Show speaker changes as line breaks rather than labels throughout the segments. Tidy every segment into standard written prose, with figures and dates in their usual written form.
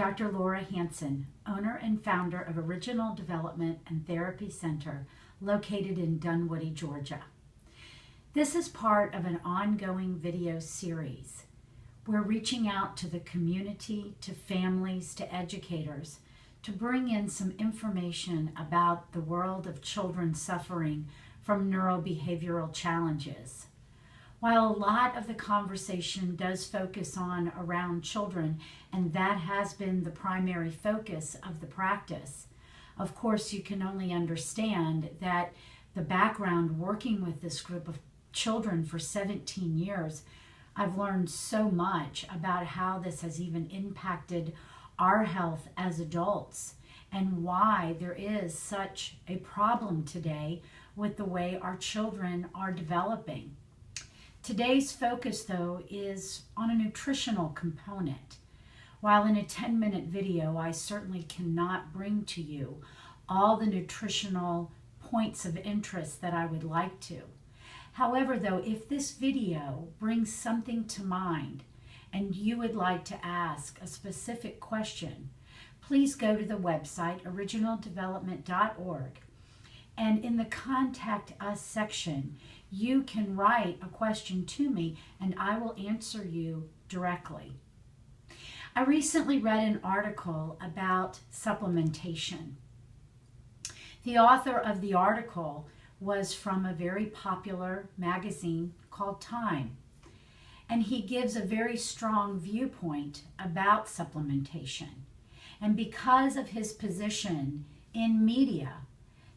Dr. Laura Hansen, owner and founder of Original Development and Therapy Center located in Dunwoody, Georgia. This is part of an ongoing video series. We're reaching out to the community, to families, to educators to bring in some information about the world of children suffering from neurobehavioral challenges. While a lot of the conversation does focus on around children, and that has been the primary focus of the practice, of course you can only understand that the background working with this group of children for 17 years, I've learned so much about how this has even impacted our health as adults and why there is such a problem today with the way our children are developing. Today's focus, though, is on a nutritional component. While in a 10-minute video, I certainly cannot bring to you all the nutritional points of interest that I would like to. However, though, if this video brings something to mind and you would like to ask a specific question, please go to the website originaldevelopment.org, and in the Contact Us section, you can write a question to me and I will answer you directly. I recently read an article about supplementation. The author of the article was from a very popular magazine called Time, and he gives a very strong viewpoint about supplementation. And because of his position in media,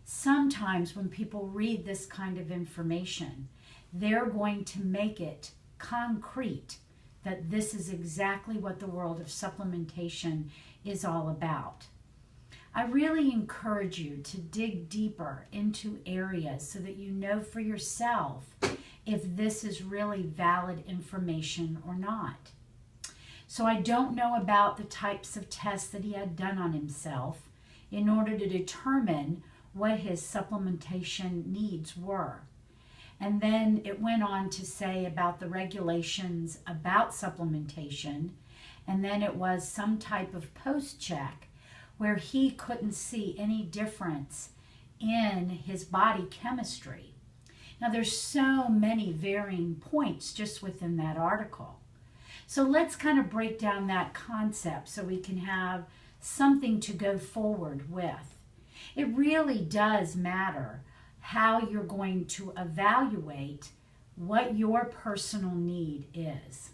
sometimes when people read this kind of information, they're going to make it concrete that this is exactly what the world of supplementation is all about. I really encourage you to dig deeper into areas so that you know for yourself if this is really valid information or not. So I don't know about the types of tests that he had done on himself in order to determine what his supplementation needs were. And then it went on to say about the regulations about supplementation, and then it was some type of post-check where he couldn't see any difference in his body chemistry. Now there's so many varying points just within that article. So let's kind of break down that concept so we can have something to go forward with. It really does matter how you're going to evaluate what your personal need is.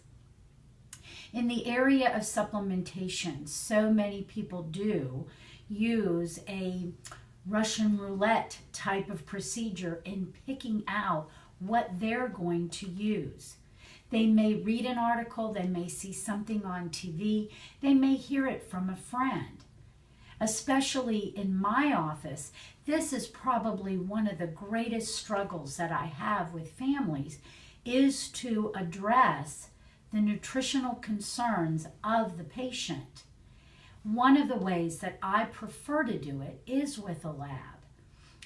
In the area of supplementation, so many people do use a Russian roulette type of procedure in picking out what they're going to use. They may read an article, they may see something on TV, they may hear it from a friend. Especially in my office, this is probably one of the greatest struggles that I have with families, is to address the nutritional concerns of the patient. One of the ways that I prefer to do it is with a lab,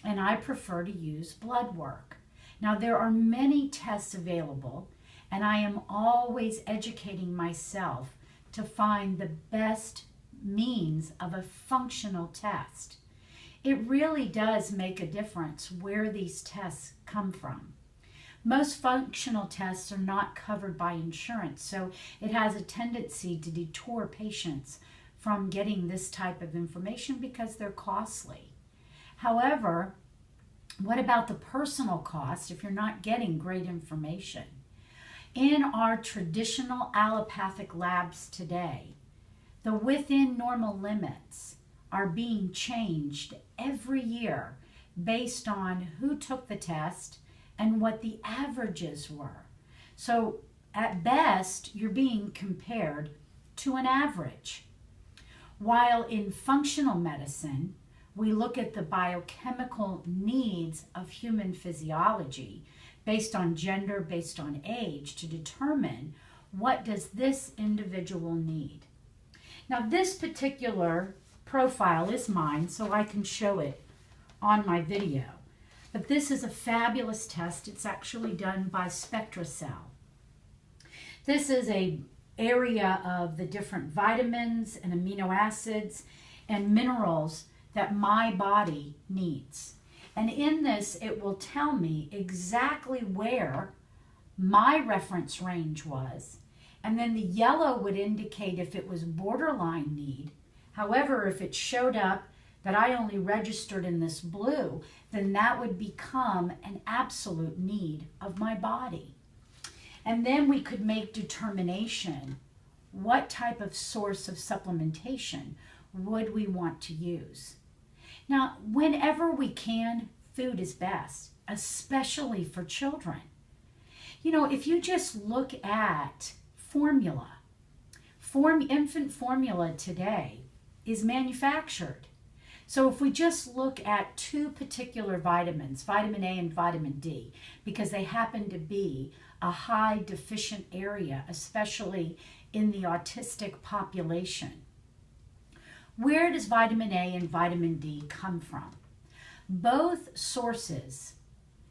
and I prefer to use blood work. Now, there are many tests available, and I am always educating myself to find the best means of a functional test. It really does make a difference where these tests come from. Most functional tests are not covered by insurance, so it has a tendency to deter patients from getting this type of information because they're costly. However, what about the personal cost if you're not getting great information? In our traditional allopathic labs today, the within normal limits are being changed every year based on who took the test and what the averages were. So at best, you're being compared to an average. While in functional medicine, we look at the biochemical needs of human physiology based on gender, based on age, to determine what does this individual need. Now this particular profile is mine, so I can show it on my video. But this is a fabulous test. It's actually done by SpectraCell. This is a area of the different vitamins and amino acids and minerals that my body needs. And in this, it will tell me exactly where my reference range was. And then the yellow would indicate if it was borderline need. However, if it showed up that I only registered in this blue, then that would become an absolute need of my body. And then we could make determination what type of source of supplementation would we want to use. Now, whenever we can, food is best, especially for children. You know, if you just look at formula, infant formula today is manufactured. So if we just look at two particular vitamins, vitamin A and vitamin D, because they happen to be a high deficient area, especially in the autistic population. Where does vitamin A and vitamin D come from? Both sources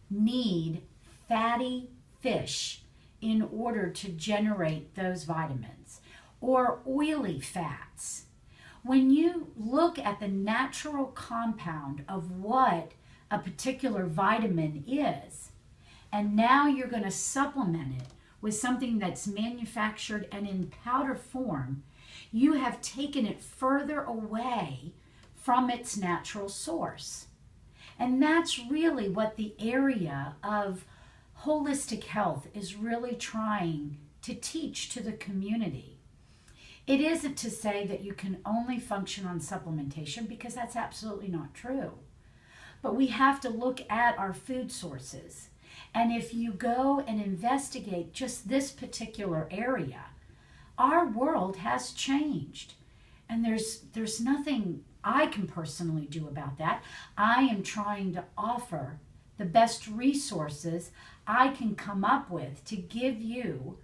need fatty fish in order to generate those vitamins, or oily fats. When you look at the natural compound of what a particular vitamin is, and now you're going to supplement it with something that's manufactured and in powder form, you have taken it further away from its natural source. And that's really what the area of holistic health is really trying to teach to the community. It isn't to say that you can only function on supplementation, because that's absolutely not true. But we have to look at our food sources. And if you go and investigate just this particular area, our world has changed. And there's nothing I can personally do about that. I am trying to offer the best resources I can come up with to give you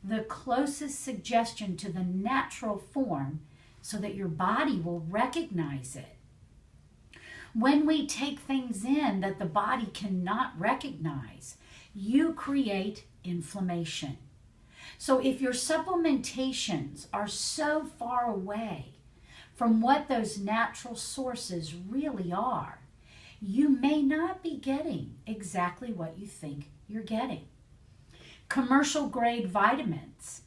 the closest suggestion to the natural form so that your body will recognize it. When we take things in that the body cannot recognize, you create inflammation. So if your supplementations are so far away from what those natural sources really are, you may not be getting exactly what you think you're getting. Commercial grade vitamins.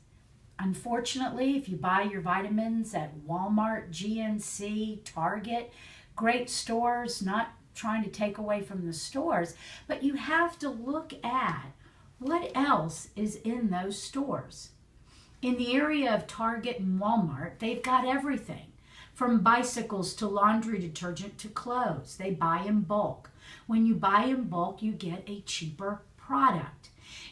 Unfortunately, if you buy your vitamins at Walmart, GNC, Target, great stores, not trying to take away from the stores, but you have to look at what else is in those stores. In the area of Target and Walmart, they've got everything from bicycles to laundry detergent to clothes. They buy in bulk. When you buy in bulk, you get a cheaper product.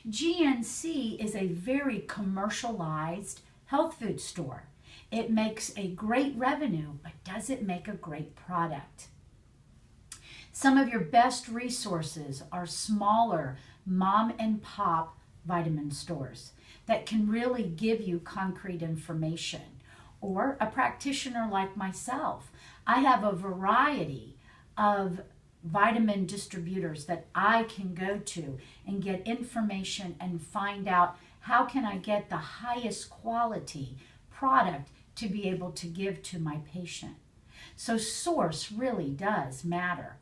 GNC is a very commercialized health food store. It makes a great revenue, but does it make a great product? Some of your best resources are smaller mom and pop vitamin stores that can really give you concrete information. Or a practitioner like myself. I have a variety of vitamin distributors that I can go to and get information and find out how can I get the highest quality product to be able to give to my patient. So source really does matter.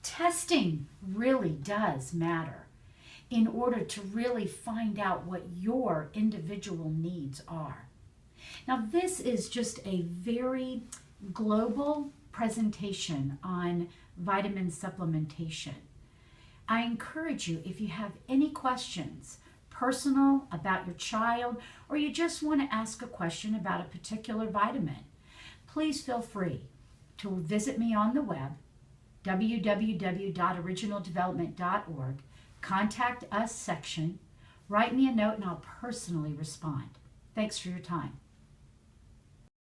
Testing really does matter in order to really find out what your individual needs are. Now, this is just a very global presentation on vitamin supplementation. I encourage you, if you have any questions, personal, about your child, or you just want to ask a question about a particular vitamin, please feel free to visit me on the web, www.originaldevelopment.org, contact us section, write me a note, and I'll personally respond. Thanks for your time.